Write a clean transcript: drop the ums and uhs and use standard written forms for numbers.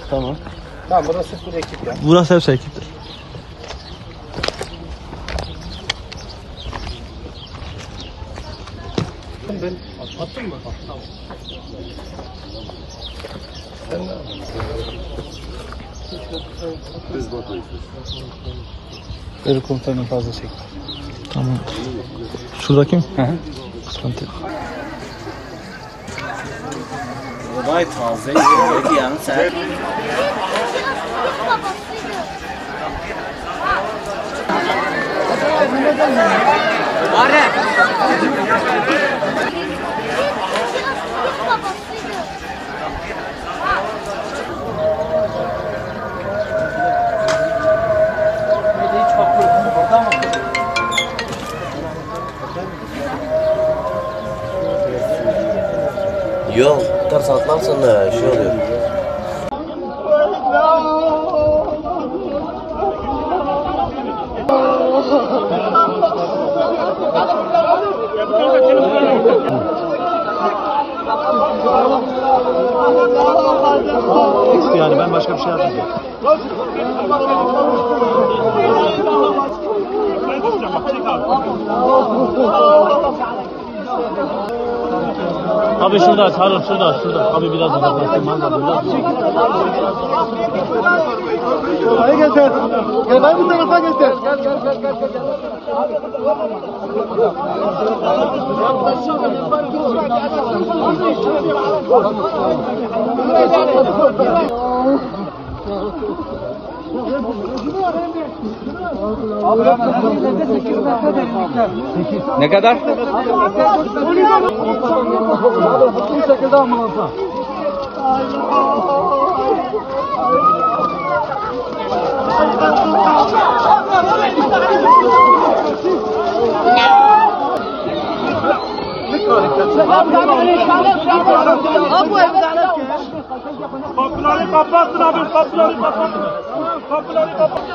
Tamam. Tamam, burası full ekip ya. Burası hepsi ekiptir. Ben attın mı? Tamam. Böyle komutanın fazla çek. Tamam. Şuradaki mi? Hı hı. Sıkıntı yok. Vay taze yedi yani sen. Yok, ters atlarsan da şey oluyor. Yani ben başka bir şey yapmayacağım. Abi şurada, Harun şurada. Abi biraz uzaklaştım. Hadi getir. Gel ben bu tarafa getir. Ne kadar? Bu şekilde ambulansa. Kapıları kapattın abi, kapıları kapattın. Kapıları kapattın.